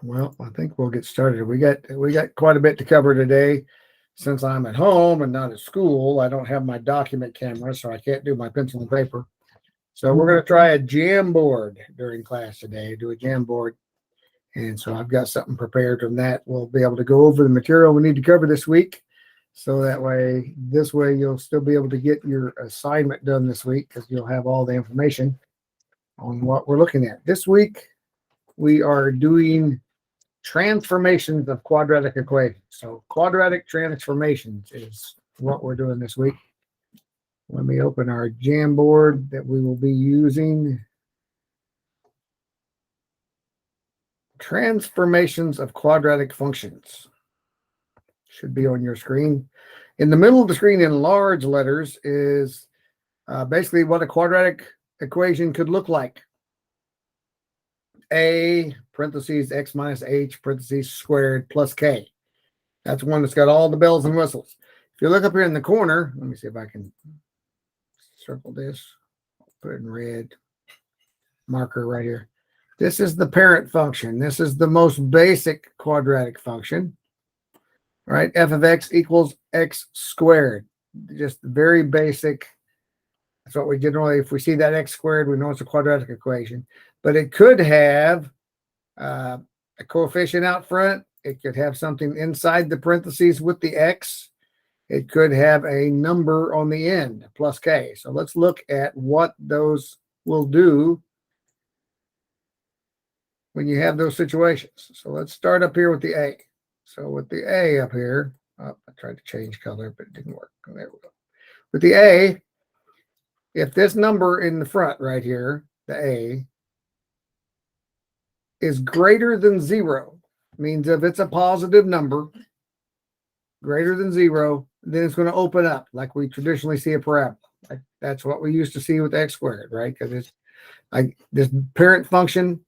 Well, I think we'll get started. We got quite a bit to cover today. Since I'm at home and not at school, I don't have my document camera, so I can't do my pencil and paper. So we're going to try a jam board during class today. Do a jam board, and so I've got something prepared from that. We'll be able to go over the material we need to cover this week, so that way, this way you'll still be able to get your assignment done this week because you'll have all the information on what we're looking at this week. We are doing transformations of quadratic equations. So quadratic transformations is what we're doing this week. Let me open our Jamboard that we will be using. Transformations of quadratic functions should be on your screen. In the middle of the screen in large letters is basically what a quadratic equation could look like. A parentheses x minus h parentheses squared plus k. That's one that's got all the bells and whistles. If you look up here in the corner, let me see if I can circle this, put it in red marker right here. This is the parent function. This is the most basic quadratic function, right? F of x equals x squared. Just very basic. That's what we generally, if we see that x squared, we know it's a quadratic equation. But it could have a coefficient out front. It could have something inside the parentheses with the x. It could have a number on the end, plus k. So let's look at what those will do when you have those situations. So let's start up here with the a. So with the a up here, I tried to change color, but it didn't work. There we go. With the a, if this number in the front right here, the a, is greater than 0, means if it's a positive number, greater than 0, then it's going to open up like we traditionally see a parabola. That's what we used to see with x squared, right? Because it's like this parent function,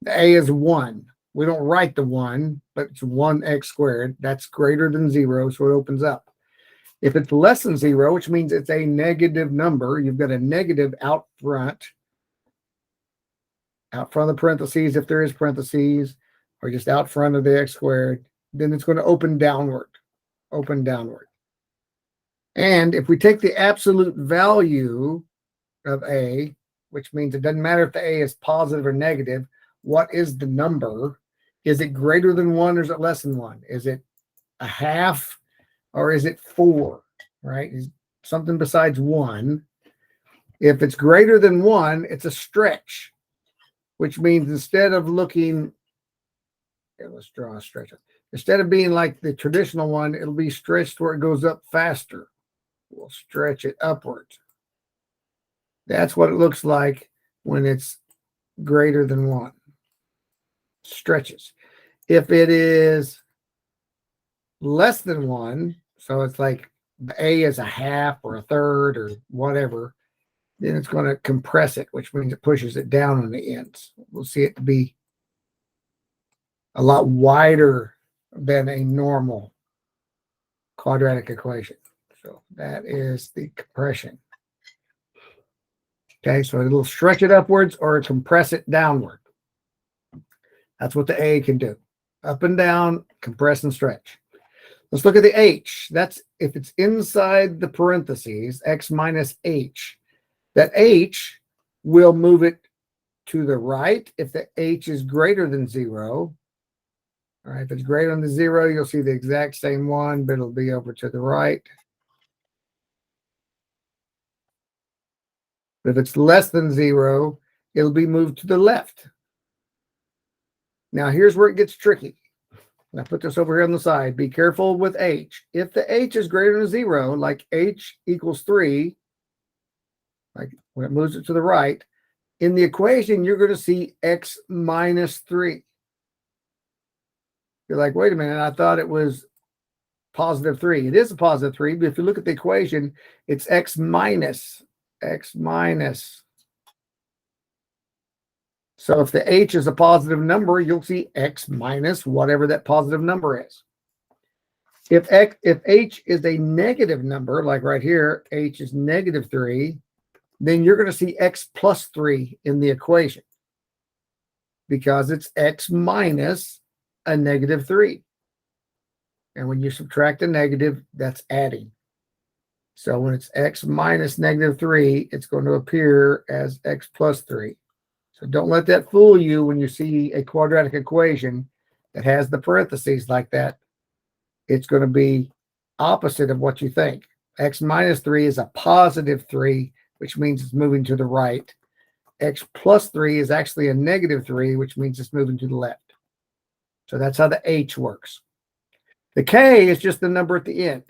the a is 1. We don't write the 1, but it's 1x squared. That's greater than 0, so it opens up. If it's less than 0, which means it's a negative number, you've got a negative out front of the parentheses, if there is parentheses, or just out front of the x squared, then it's going to open downward. And if we take the absolute value of a, which means it doesn't matter if the a is positive or negative, what is the number? Is it greater than 1 or is it less than 1? Is it a half or is it 4? Right? Is something besides 1. If it's greater than 1, it's a stretch, which means instead of looking, let's draw a stretch. Instead of being like the traditional one, it'll be stretched where it goes up faster. We'll stretch it upwards. That's what it looks like when it's greater than 1. Stretches. If it is less than 1, so it's like the a is a half or a third or whatever, then it's going to compress it, which means it pushes it down on the ends. We'll see it to be a lot wider than a normal quadratic equation. So that is the compression. Okay, so it'll stretch it upwards or compress it downward. That's what the A can do. Up and down, compress and stretch. Let's look at the H. That's if it's inside the parentheses, x minus h. That h will move it to the right if the h is greater than 0. All right, if it's greater than 0, you'll see the exact same one, but it'll be over to the right. But if it's less than 0, it'll be moved to the left. Now, here's where it gets tricky. I put this over here on the side. Be careful with h. If the h is greater than 0, like h equals 3, like when it moves it to the right, in the equation, you're going to see x minus 3. You're like, wait a minute, I thought it was positive 3. It is a positive 3, but if you look at the equation, it's x minus. So if the h is a positive number, you'll see x minus whatever that positive number is. If h is a negative number, like right here, h is negative 3, then you're going to see x plus 3 in the equation because it's x minus a -3. And when you subtract a negative, that's adding. So when it's x minus -3, it's going to appear as x plus 3. So don't let that fool you when you see a quadratic equation that has the parentheses like that. It's going to be opposite of what you think. X minus 3 is a positive 3, which means it's moving to the right. X plus 3 is actually a -3, which means it's moving to the left. So that's how the H works. The K is just the number at the end.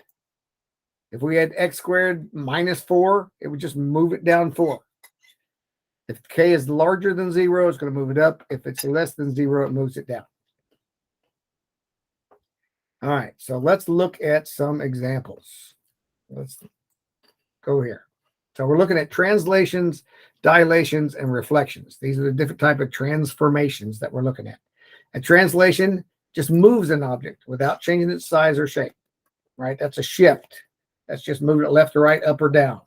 If we had x squared minus 4, it would just move it down 4. If K is larger than 0, it's going to move it up. If it's less than 0, it moves it down. All right, so let's look at some examples. Let's go here. So we're looking at translations, dilations, and reflections. These are the different type of transformations that we're looking at. A translation just moves an object without changing its size or shape, right? That's a shift. That's just moving it left or right, up or down.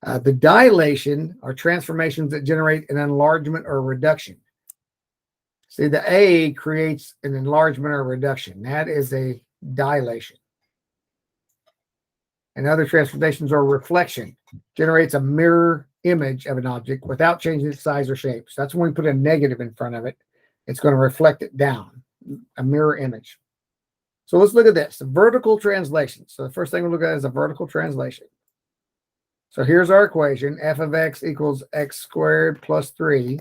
The dilation are transformations that generate an enlargement or a reduction. See, the A creates an enlargement or a reduction. That is a dilation. And other transformations are reflection. Generates a mirror image of an object without changing its size or shape. So that's when we put a negative in front of it. It's going to reflect it down, a mirror image. So let's look at this, vertical translation. So the first thing we look at is a vertical translation. So here's our equation, f of x equals x squared plus 3.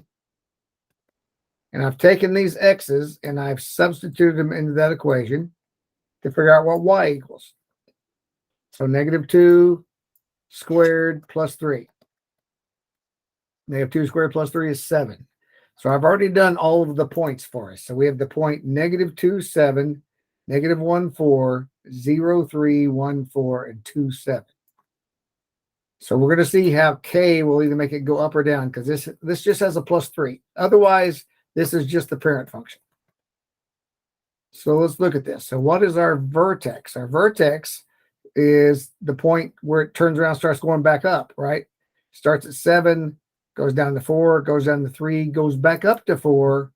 And I've taken these x's and I've substituted them into that equation to figure out what y equals. So -2 squared plus 3. -2 squared plus 3 is 7. So I've already done all of the points for us. So we have the point -2, 7, -1, 4, 0, 3, 1, 4, and 2, 7. So we're going to see how K will either make it go up or down because this just has a plus 3. Otherwise, this is just the parent function. So let's look at this. So what is our vertex? Our vertex is the point where it turns around, starts going back up, right? Starts at 7, goes down to 4, goes down to 3, goes back up to 4,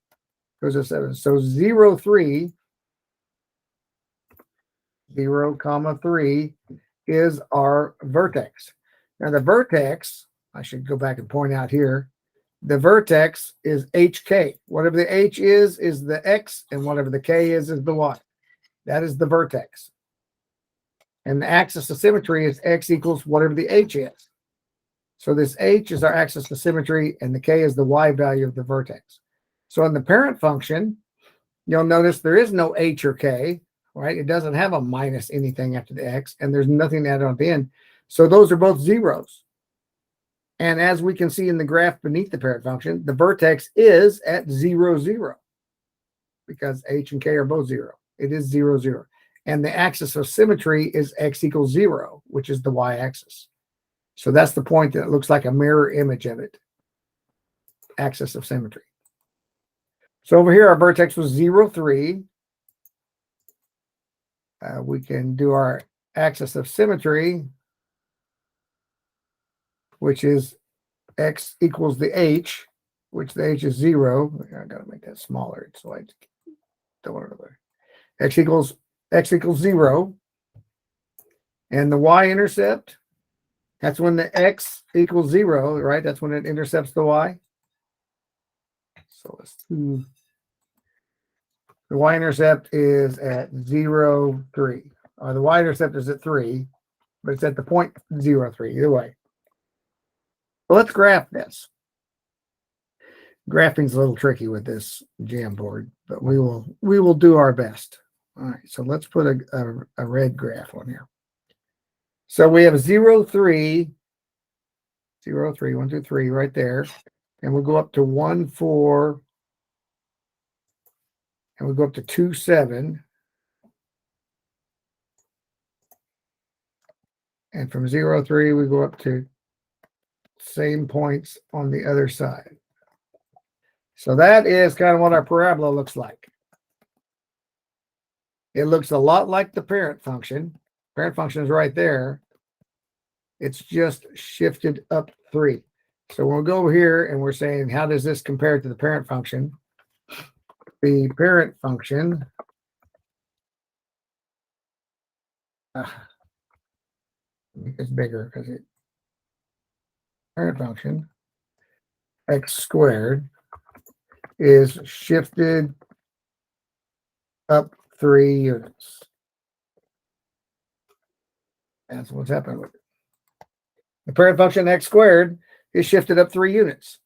goes to 7. So 0, 3, 0, 3 is our vertex. Now the vertex, I should go back and point out here, the vertex is HK. Whatever the H is the X, and whatever the K is the Y. That is the vertex. And the axis of symmetry is X equals whatever the H is. So this H is our axis of symmetry, and the K is the Y value of the vertex. So in the parent function, you'll notice there is no H or K, right? It doesn't have a minus anything after the X, and there's nothing added on the end. So those are both zeros. And as we can see in the graph beneath the parent function, the vertex is at 0, 0 because H and K are both 0. It is 0, 0. And the axis of symmetry is X equals 0, which is the Y axis. So that's the point that it looks like a mirror image of it. Axis of symmetry. So over here, our vertex was 0, 3. We can do our axis of symmetry, which is X equals the H, which the H is 0. I got to make that smaller, so I don't want it over. X equals 0. And the Y-intercept, that's when the X equals 0, right? That's when it intercepts the Y. So let's do, the Y-intercept is at 0, 3. The Y-intercept is at 3, but it's at the point 0, 3, either way. So let's graph this. Graphing's a little tricky with this Jamboard, but we will do our best. All right, so let's put a red graph on here. So we have 0, 3, 0, 3, 1, 2, 3 right there. And we'll go up to 1, 4, and we'll go up to 2, 7. And from 0, 3, we go up to same points on the other side. So that is kind of what our parabola looks like. It looks a lot like the parent function. Parent function is right there. It's just shifted up 3. So we'll go over here and we're saying, how does this compare to the parent function? the parent function make this bigger because it parent function x squared is shifted up 3 units. That's what's happening with it. The parent function x squared is shifted up 3 units.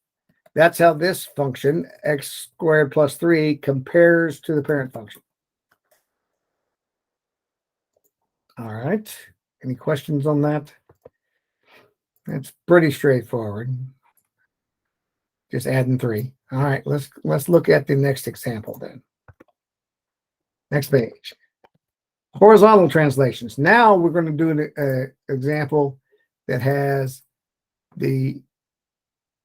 That's how this function, x squared plus 3, compares to the parent function. All right. Any questions on that? It's pretty straightforward. Just adding 3. All right, let's look at the next example then. Next page. Horizontal translations. Now we're going to do an example that has the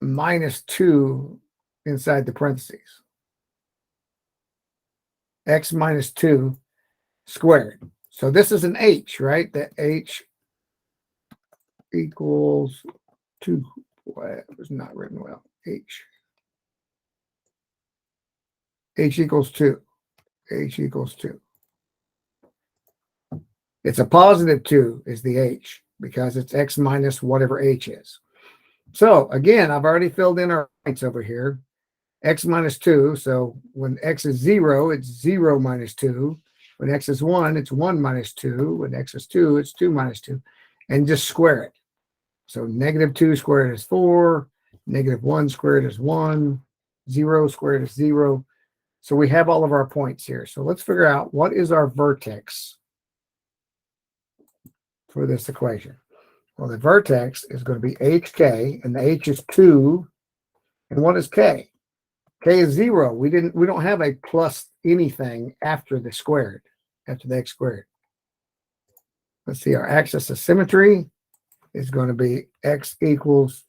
-2 inside the parentheses. X minus 2 squared. So this is an h, right? That h equals 2. Boy, it was not written well. H equals 2. H equals 2. It's a positive 2 is the h because it's x minus whatever h is. So again, I've already filled in our points over here. X minus 2. So when x is 0, it's 0 minus 2. When x is 1, it's 1 minus 2. When x is 2, it's 2 minus 2. And just square it. So -2 squared is 4. -1 squared is 1. 0 squared is 0. So we have all of our points here. So let's figure out what is our vertex for this equation. Well, the vertex is going to be hk, and the h is 2. And what is k? K is 0. We don't have a plus anything after the squared, after the x squared. Let's see, our axis of symmetry is going to be x equals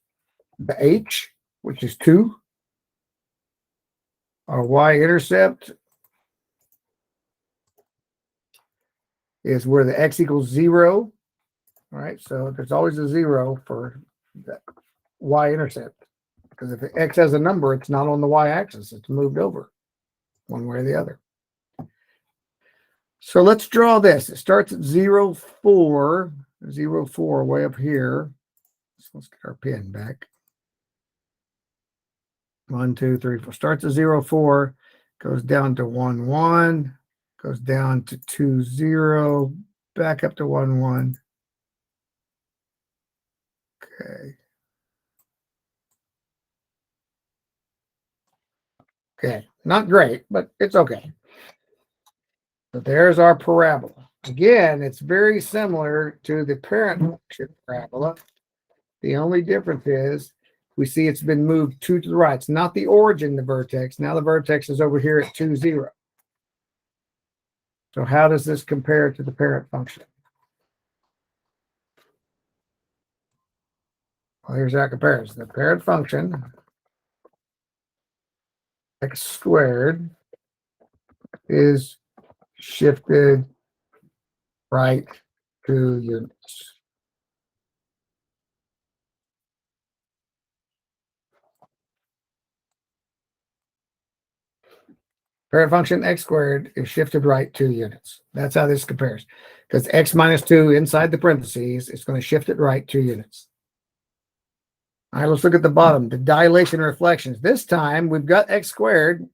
the h, which is 2. Our y-intercept is where the x equals 0. All right, so there's always a 0 for the y-intercept. Because if x has a number, it's not on the y-axis. It's moved over one way or the other. So let's draw this. It starts at 0, 4. 0, 4 way up here. So let's get our pen back. 1, 2, 3, 4. Starts at 0, 4. Goes down to 1, 1. Goes down to 2, 0. Back up to 1, 1. Okay. Okay, not great, but it's okay. So there's our parabola. Again, it's very similar to the parent function parabola. The only difference is we see it's been moved 2 to the right. It's not the origin, the vertex. Now the vertex is over here at 2, 0. So how does this compare to the parent function? Well, here's our comparison. The parent function, x squared, is shifted right 2 units. Parent function x squared is shifted right 2 units. That's how this compares. Because x minus 2 inside the parentheses is going to shift it right 2 units. All right, let's look at the bottom, the dilation reflections. This time we've got x squared,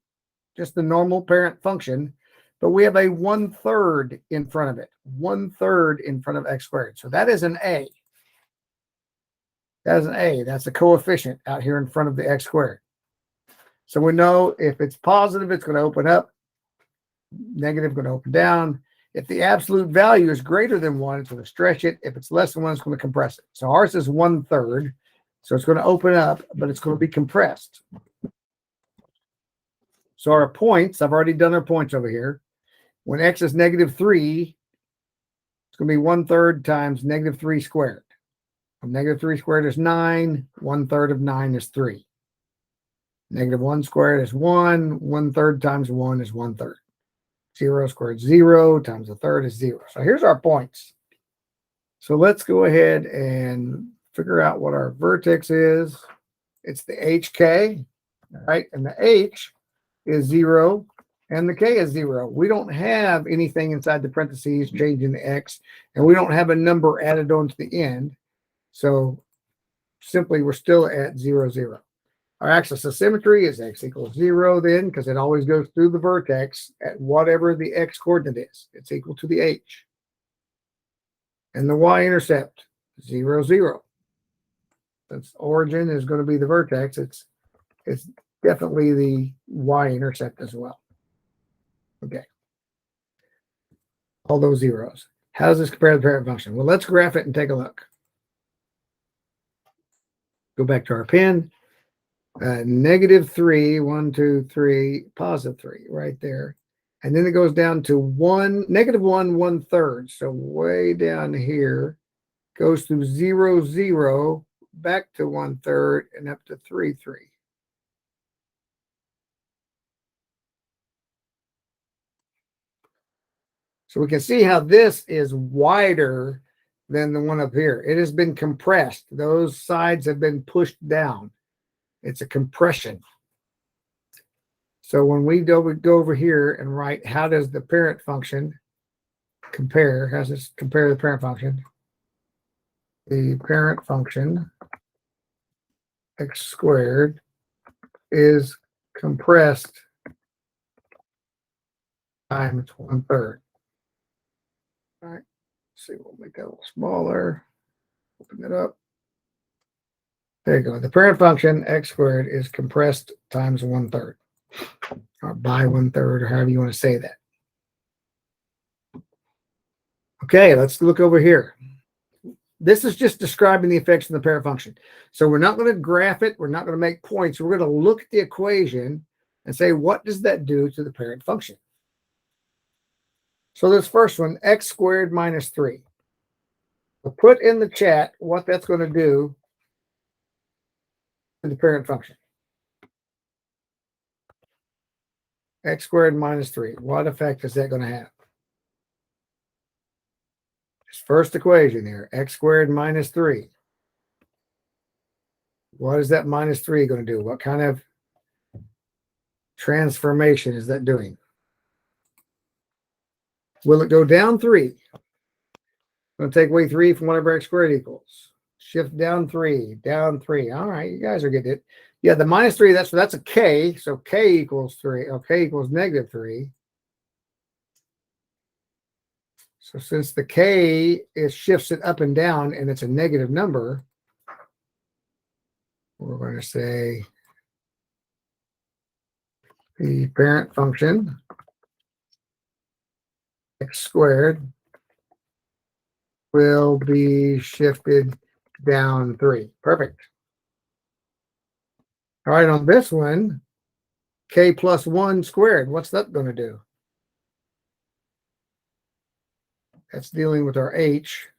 just the normal parent function, but we have a 1/3 in front of it. 1/3 in front of x squared. So that is an a. That is an a. That's a coefficient out here in front of the x squared. So we know if it's positive, it's going to open up. Negative, going to open down. If the absolute value is greater than 1, it's going to stretch it. If it's less than 1, it's going to compress it. So ours is 1/3. So it's going to open up, but it's going to be compressed. So our points, I've already done our points over here. When x is -3, it's going to be 1/3 times -3 squared. -3 squared is 9. 1/3 of 9 is 3. -1 squared is 1. 1/3 times 1 is 1/3. 0 squared, 0 times 1/3 is 0. So here's our points. So let's go ahead and figure out what our vertex is. It's the HK, right? And the H is 0, and the k is 0. We don't have anything inside the parentheses changing the x, and we don't have a number added on to the end. So simply, we're still at 0, 0. Our axis of symmetry is x equals 0 then, because it always goes through the vertex at whatever the x coordinate is. It's equal to the h. And the y-intercept, 0, 0. Since origin is going to be the vertex, it's definitely the y-intercept as well. Okay. All those zeros. How does this compare to the parent function? Well, let's graph it and take a look. Go back to our pen. -3, 1, 2, 3, +3, right there. And then it goes down to -1, 1/3. So way down here, goes through 0, 0, back to 1/3, and up to 3, 3. So we can see how this is wider than the one up here. It has been compressed. Those sides have been pushed down. It's a compression. So when we go over here and write, how does the parent function compare? How does this compare to the parent function? The parent function, x squared, is compressed times 1/3. All right, let's see, we'll make that a little smaller. Open it up. There you go. The parent function, x squared, is compressed times 1/3, or by 1/3, or however you want to say that. Okay, let's look over here. This is just describing the effects of the parent function. So we're not going to graph it. We're not going to make points. We're going to look at the equation and say, what does that do to the parent function? So this first one, x squared minus 3. We'll put in the chat what that's going to do to the parent function. X squared minus 3. What effect is that going to have? This first equation here, x squared minus 3. What is that minus 3 going to do? What kind of transformation is that doing? Will it go down 3? I'm going to take away 3 from whatever x squared equals. Shift down 3, down 3. All right, you guys are getting it. Yeah, the minus 3, that's a k. So k equals 3. Oh, k equals -3. So since the k shifts it up and down and it's a negative number, we're going to say the parent function, x squared, will be shifted down 3. Perfect. All right, on this one, k plus 1 squared, what's that going to do? That's dealing with our h.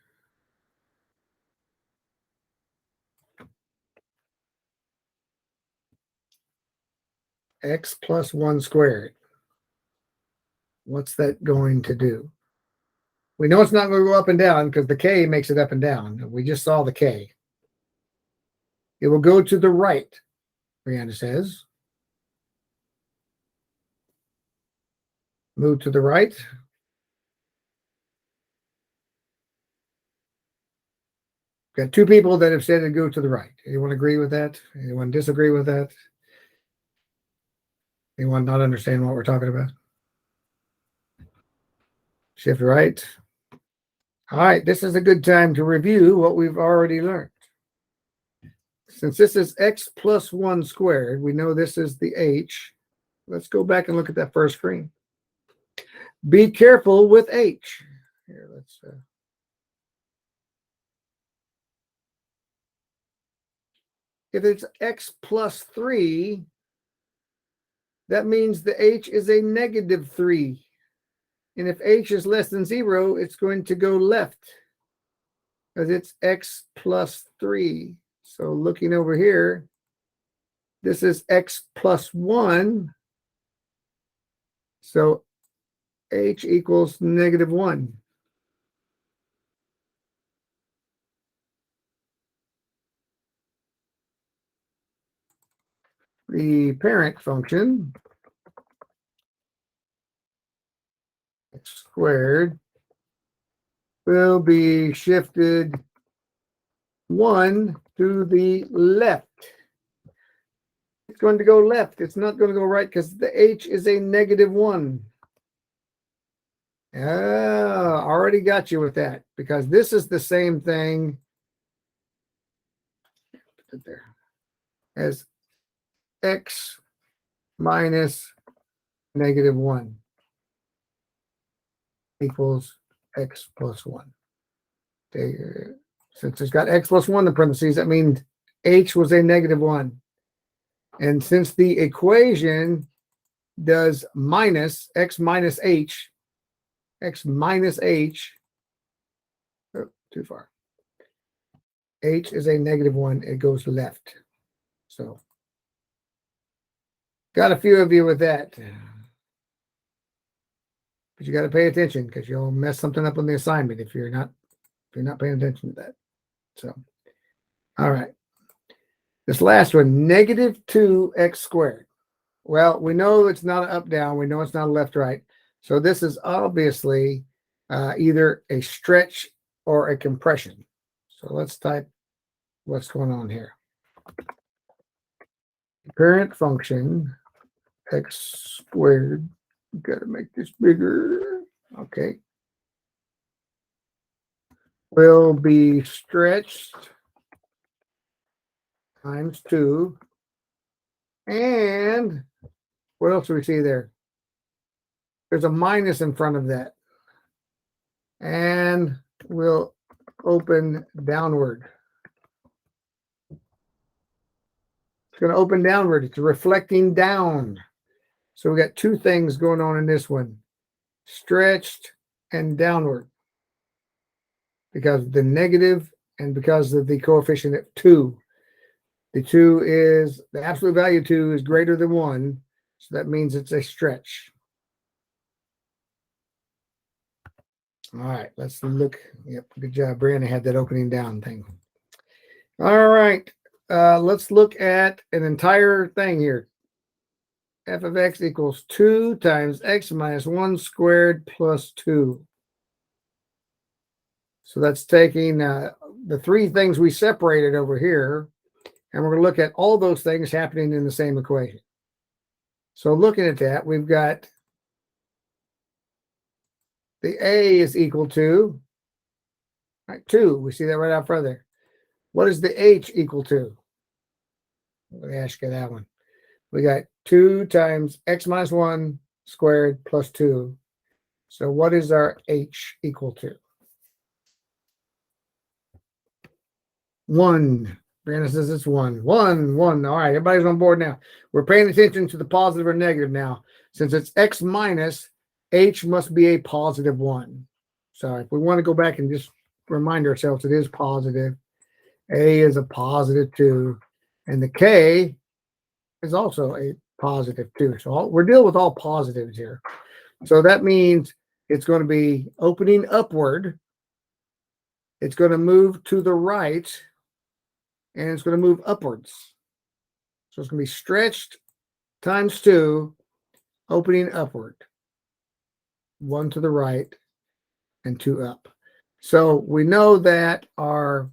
X plus 1 squared. What's that going to do? We know it's not going to go up and down because the k makes it up and down. We just saw the k. It will go to the right, Brianna says. Move to the right. Got 2 people that have said to go to the right. Anyone agree with that? Anyone disagree with that? Anyone not understand what we're talking about? Shift right. All right, this is a good time to review what we've already learned. Since this is x plus 1 squared, we know this is the h. Let's go back and look at that first screen. Be careful with h. Here, let's if it's x plus 3, that means the h is a -3. And if h is less than 0, it's going to go left because it's x plus 3. So looking over here, this is x plus 1. So h equals -1. The parent function squared will be shifted 1 to the left. It's going to go left. It's not going to go right because the h is a -1. Already got you with that because this is the same thing as x minus -1 equals x plus 1. Since it's got x plus 1 in the parentheses, that means h was a -1. And since the equation does minus x minus h, oh, too far. H is a -1, it goes left. So, got a few of you with that. But you got to pay attention because you'll mess something up on the assignment if you're not paying attention to that. So, all right. This last one, -2x squared. Well, we know it's not an up-down. We know it's not a left-right. So this is obviously either a stretch or a compression. So let's type what's going on here. Parent function, x squared. Got to make this bigger. Okay. Will be stretched times 2. And what else do we see there? There's a minus in front of that. And we'll open downward. It's going to open downward. It's reflecting down. So we got two things going on in this one. Stretched and downward. Because of the negative and because of the coefficient of 2. The 2 is, the absolute value 2 is greater than 1. So that means it's a stretch. All right, let's look. Yep, good job, Brianna had that opening down thing. All right, let's look at an entire thing here. F of x equals 2 times x minus 1 squared plus 2. So that's taking the three things we separated over here, and we're going to look at all those things happening in the same equation. So looking at that, we've got the a is equal to 2. We see that right out front there. What is the h equal to? Let me ask you that one. We got 2 times x minus 1 squared plus 2. So what is our h equal to? 1. Brandon says it's 1. 1, 1. All right, everybody's on board now. We're paying attention to the positive or negative now. Since it's x minus, h must be a positive 1. So if we want to go back and just remind ourselves it is positive, a is a positive 2, and the k is also a positive 2. So we're dealing with all positives here. So that means it's going to be opening upward. It's going to move to the right, and it's going to move upwards. So it's going to be stretched times 2, opening upward. 1 to the right and 2 up. So we know that our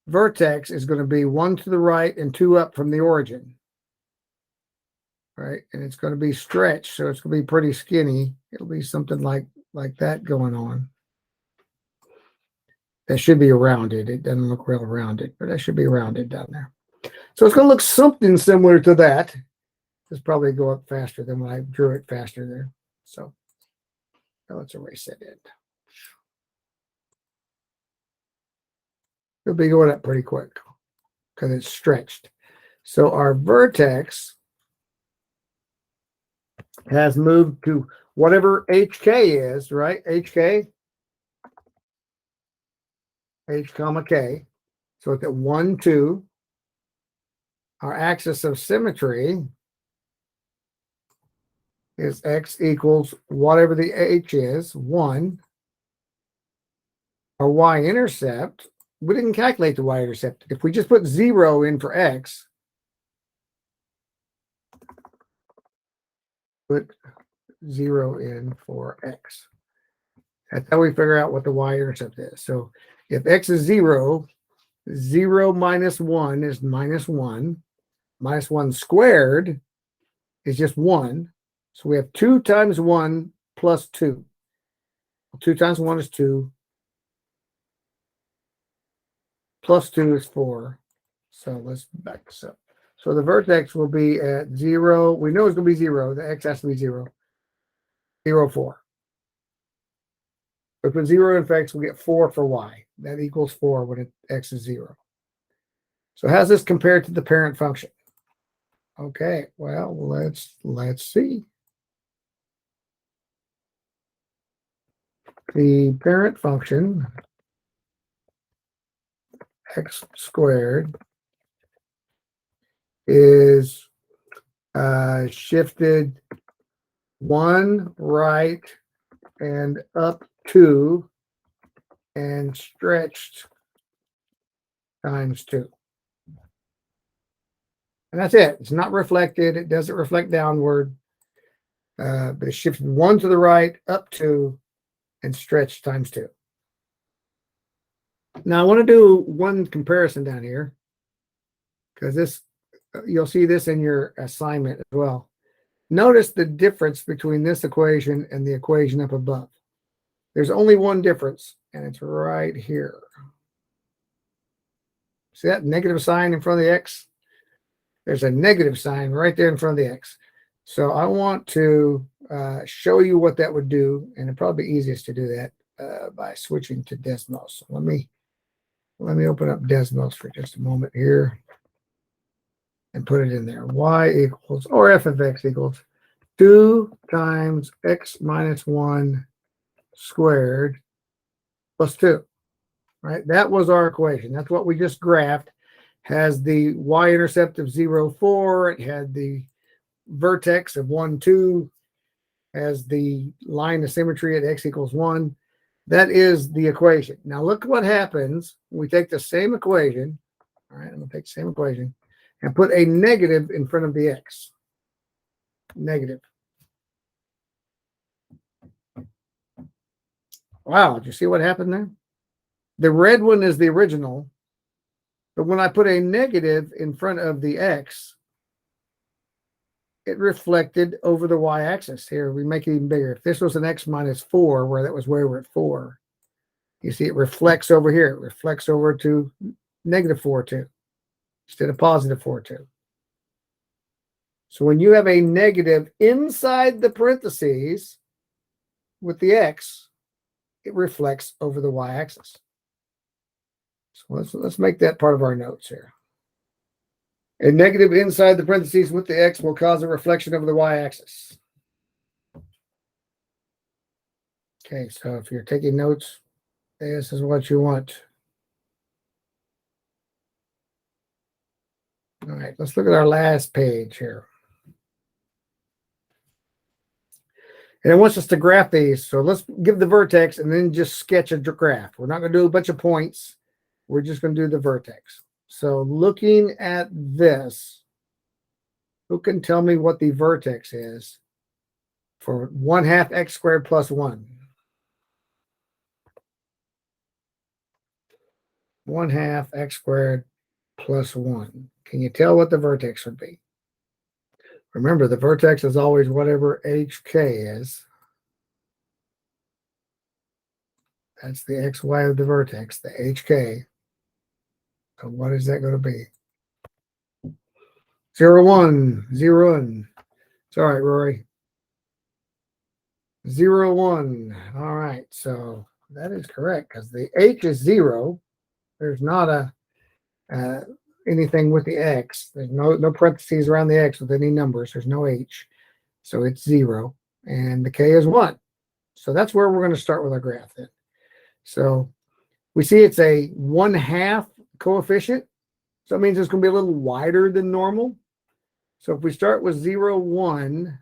vertex is going to be 1 to the right and 2 up from the origin. Right? And it's going to be stretched, so it's going to be pretty skinny. It'll be something like that going on. That should be rounded. It doesn't look real rounded, but that should be rounded down there. So it's going to look something similar to that. It's probably go up faster than when I drew it faster there. So now let's erase that in. It'll be going up pretty quick because it's stretched. So our vertex has moved to whatever HK is, right? HK, H comma K. So it's at 1, 2. Our axis of symmetry is x equals whatever the h is, 1. Our y-intercept, we didn't calculate the y-intercept. If we just put 0 in for x, put 0 in for x. That's how we figure out what the y-intercept is. So if x is 0, 0 minus 1 is minus 1. Minus 1 squared is just 1. So we have 2 times 1 plus 2. 2 times 1 is 2. Plus 2 is 4. So let's back this up. So the vertex will be at 0. We know it's going to be 0. The x has to be 0. 0, 4. If we put 0 in for x, we get 4 for y. That equals 4 when x is 0. So how's this compared to the parent function? Okay, well, let's see. The parent function, x squared, is shifted 1 right and up 2 and stretched times 2. And that's it. It's not reflected. It doesn't reflect downward. But it's shifted 1 to the right, up 2, and stretched times 2. Now I want to do one comparison down here, because this, you'll see this in your assignment as well. Notice the difference between this equation and the equation up above. There's only one difference, and it's right here. See that negative sign in front of the x? There's a negative sign right there in front of the x. So I want to show you what that would do, and it'd probably be easiest to do that by switching to Desmos. So let me open up Desmos for just a moment here and put it in there. Y equals, or f of x equals 2 times x minus 1 squared plus 2. Right? That was our equation. That's what we just graphed. Has the y-intercept of 0, 4. It had the vertex of 1, 2. Has the line of symmetry at x equals 1. That is the equation. Now look what happens when we take the same equation. All right, I'm going to take the same equation and put a negative in front of the x. Negative. Wow, did you see what happened there? The red one is the original, but when I put a negative in front of the x, it reflected over the y-axis. Here, we make it even bigger. If this was an x minus 4, where that was where we're at 4, you see it reflects over here. It reflects over to negative 4, 2, instead of positive 4, 2. So when you have a negative inside the parentheses with the x, it reflects over the y-axis. So let's make that part of our notes here. A negative inside the parentheses with the x will cause a reflection over the y-axis. Okay, so if you're taking notes, this is what you want. All right, let's look at our last page here. And it wants us to graph these. So let's give the vertex and then just sketch a graph. We're not going to do a bunch of points. We're just going to do the vertex. So looking at this, who can tell me what the vertex is for 1/2 x squared plus 1? 1/2 x squared plus 1. Can you tell what the vertex would be? Remember, the vertex is always whatever hk is. That's the xy of the vertex, the hk. So what is that going to be? 0, 1, 0, 1. It's all right, Rory. 0, 1. All right, so that is correct because the h is 0. There's not a anything with the x. There's no parentheses around the x with any numbers. There's no h. So it's 0. And the k is 1. So that's where we're going to start with our graph then. So we see it's a 1/2 coefficient. So it means it's going to be a little wider than normal. So if we start with 0, 1,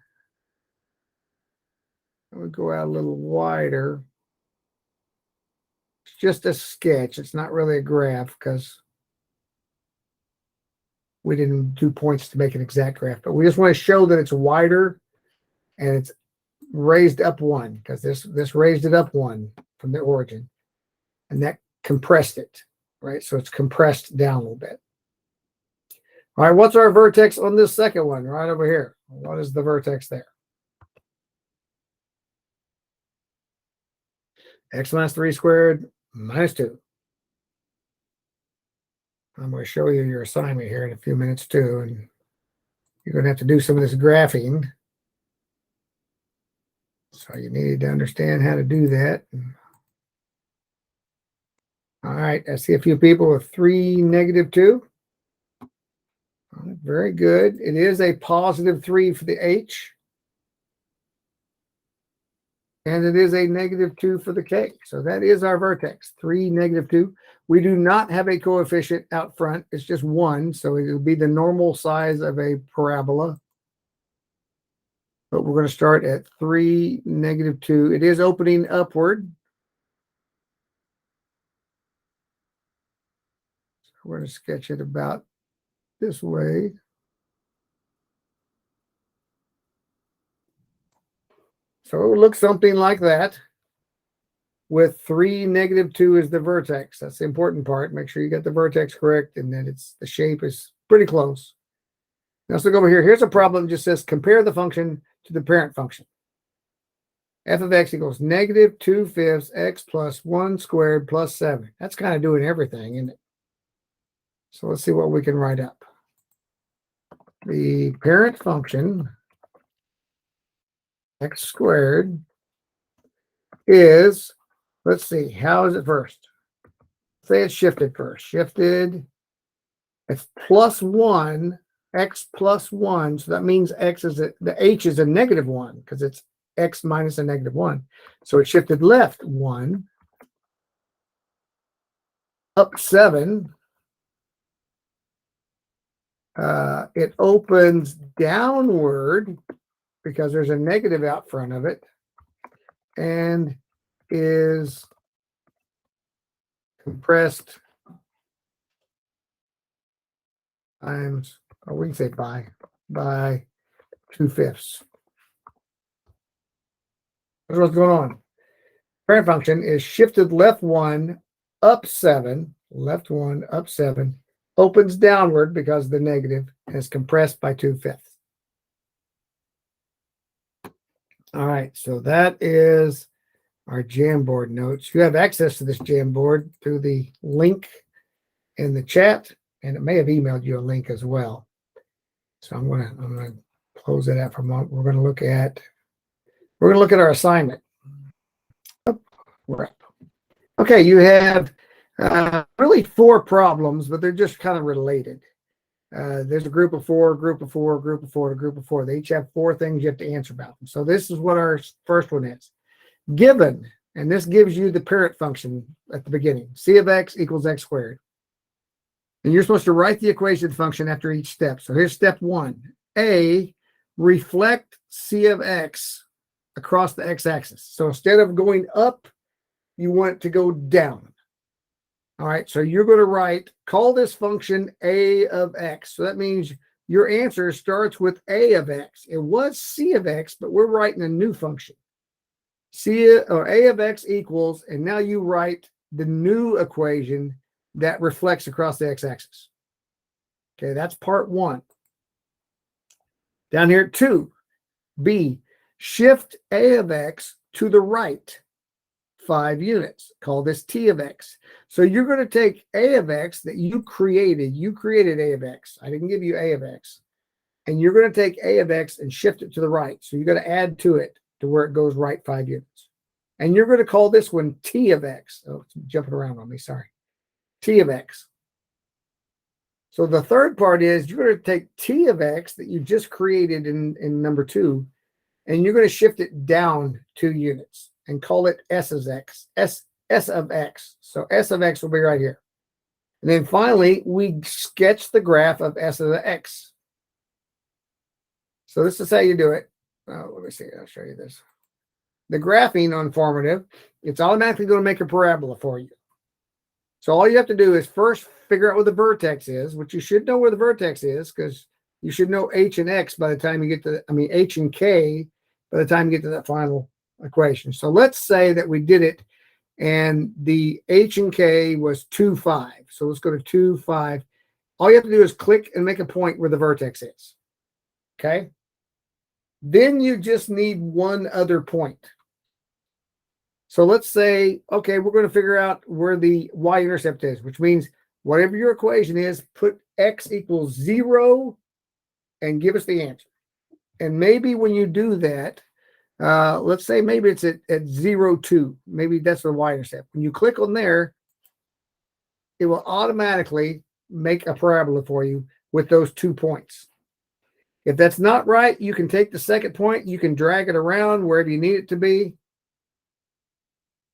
we'll go out a little wider. It's just a sketch. It's not really a graph because we didn't do points to make an exact graph, but we just want to show that it's wider and it's raised up one because this raised it up one from the origin, and that compressed it, right? So it's compressed down a little bit. All right, what's our vertex on this second one right over here? What is the vertex there? X minus 3 squared minus 2. I'm going to show you your assignment here in a few minutes too, and you're going to have to do some of this graphing. So you need to understand how to do that. All right, I see a few people with 3, -2. Very good. It is a positive 3 for the H. And it is a -2 for the K. So that is our vertex, 3, -2. We do not have a coefficient out front. It's just 1. So it will be the normal size of a parabola. But we're going to start at 3, -2. It is opening upward. So we're going to sketch it about this way. So it would look something like that, with 3, -2 is the vertex. That's the important part. Make sure you get the vertex correct, and then the shape is pretty close. Now let's look over here. Here's a problem that just says compare the function to the parent function. F of x equals -2/5 x plus 1 squared plus 7. That's kind of doing everything, isn't it? So let's see what we can write up. The parent function, x squared, is, let's see, how is it first? Say it's shifted first. Shifted, it's +1, x plus 1. So that means the h is a -1 because it's x minus a -1. So it shifted left 1, up 7. It opens downward because there's a negative out front of it, and is compressed times, or we can say by 2/5. That's what's going on. Parent function is shifted left 1, up 7, left 1, up 7, opens downward because of the negative, and is compressed by 2/5. All right, so that is our Jamboard notes. You have access to this Jamboard through the link in the chat, and it may have emailed you a link as well. So I'm gonna close that out for a moment. We're gonna look at our assignment. We're up. Okay, you have really 4 problems, but they're just kind of related. There's a group of 4, group of 4, group of 4, and a group of 4. They each have 4 things you have to answer about them. So this is what our first one is. Given, and this gives you the parent function at the beginning, c of x equals x squared. And you're supposed to write the equation function after each step. So here's step 1. A, reflect c of x across the x-axis. So instead of going up, you want it to go down. All right, so you're going to call this function a of x. So that means your answer starts with a of x. It was c of x, but we're writing a new function. A of x equals, and now you write the new equation that reflects across the x-axis. Okay, that's part 1. Down here, 2, B, shift a of x to the right 5 units. Call this t of x. So you're going to take a of x that you created. You created a of x. I didn't give you a of x. And you're going to take a of x and shift it to the right. So you're going to add to it to where it goes right 5 units. And you're going to call this one t of x. Oh, it's jumping around on me. Sorry. T of x. So the third part is you're going to take t of x that you just created in number 2, and you're going to shift it down 2 units and call it s of x. S of x. So s of x will be right here. And then finally, we sketch the graph of s of the x. So this is how you do it. Let me see. I'll show you this. The graphing on formative, it's automatically going to make a parabola for you. So all you have to do is first figure out where the vertex is, which you should know where the vertex is because you should know h and x by the time you get to, h and k by the time you get to that final equation. So let's say that we did it and the H and K was 2, 5. So let's go to 2, 5. All you have to do is click and make a point where the vertex is. Okay. Then you just need one other point. So let's say, okay, we're going to figure out where the y-intercept is, which means whatever your equation is, put x equals 0 and give us the answer. And maybe when you do that, let's say maybe it's at 0, 2. Maybe that's the y-intercept. When you click on there, it will automatically make a parabola for you with those 2 points. If that's not right, you can take the second point, you can drag it around wherever you need it to be.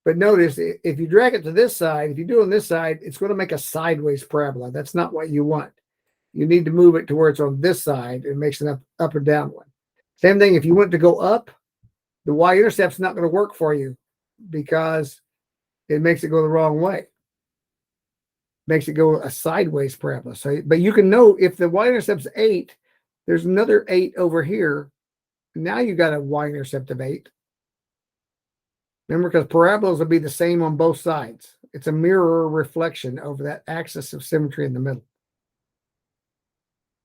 But notice, if you drag it to this side, if you do it on this side, it's going to make a sideways parabola. That's not what you want. You need to move it to where it's on this side. It makes an up or down one. Same thing, if you want to go up, the y-intercept's not going to work for you because it makes it go the wrong way. Makes it go a sideways parabola. So, but you can know if the y-intercept's 8, there's another 8 over here. Now you got a y-intercept of 8. Remember, because parabolas will be the same on both sides. It's a mirror reflection over that axis of symmetry in the middle.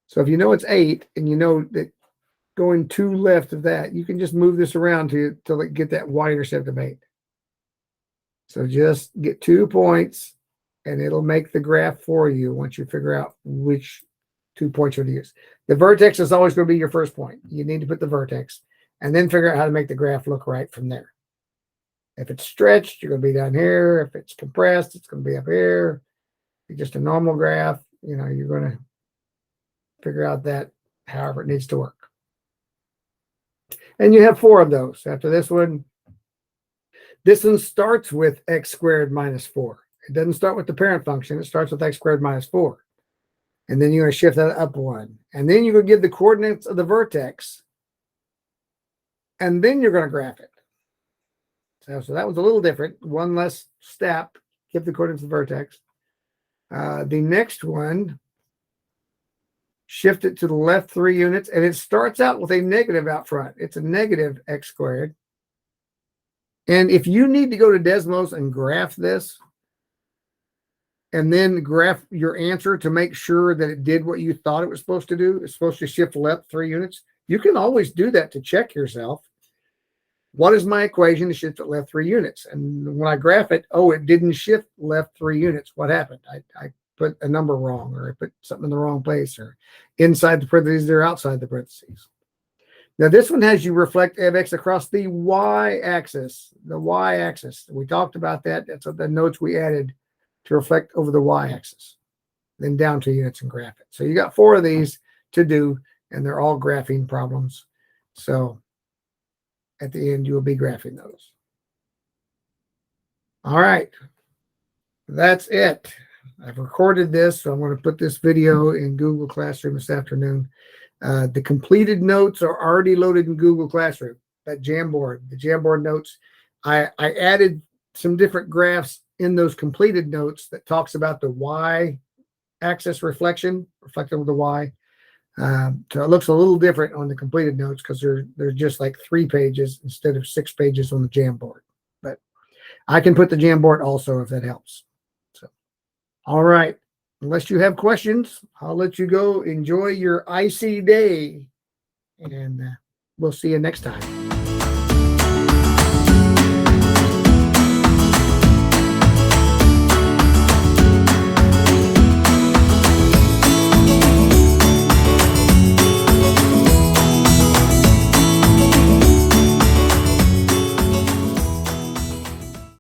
So if you know it's 8 and you know that going 2 left of that, you can just move this around to get that y-intercept of 8. So just get 2 points and it'll make the graph for you once you figure out which 2 points you're to use. The vertex is always going to be your first point. You need to put the vertex and then figure out how to make the graph look right from there. If it's stretched, you're going to be down here. If it's compressed, it's going to be up here. If it's just a normal graph, you know, you're going to figure out that however it needs to work. And you have 4 of those. After this one starts with x squared minus 4. It doesn't start with the parent function. It starts with x squared minus 4. And then you're going to shift that up 1. And then you're going to give the coordinates of the vertex. And then you're going to graph it. So that was a little different. One less step, give the coordinates of the vertex. The next one, shift it to the left 3 units, and it starts out with a negative out front. It's a negative x squared. And if you need to go to Desmos and graph this, and then graph your answer to make sure that it did what you thought it was supposed to do, it's supposed to shift left 3 units, you can always do that to check yourself. What is my equation to shift it left 3 units? And when I graph it, oh, it didn't shift left 3 units. What happened? I put a number wrong, or I put something in the wrong place, or inside the parentheses or outside the parentheses. Now, this one has you reflect fx across the y-axis. The y-axis. We talked about that. That's the notes we added to reflect over the y-axis. Then down 2 units and graph it. So you got 4 of these to do, and they're all graphing problems. So at the end, you will be graphing those. All right. That's it. I've recorded this, so I'm going to put this video in Google Classroom this afternoon. The completed notes are already loaded in Google Classroom, that Jamboard, the Jamboard notes. I added some different graphs in those completed notes that talks about the y-axis reflecting over the y. So it looks a little different on the completed notes because they're just like 3 pages instead of 6 pages on the Jamboard. But I can put the Jamboard also if that helps. So, all right. Unless you have questions, I'll let you go. Enjoy your icy day, and we'll see you next time.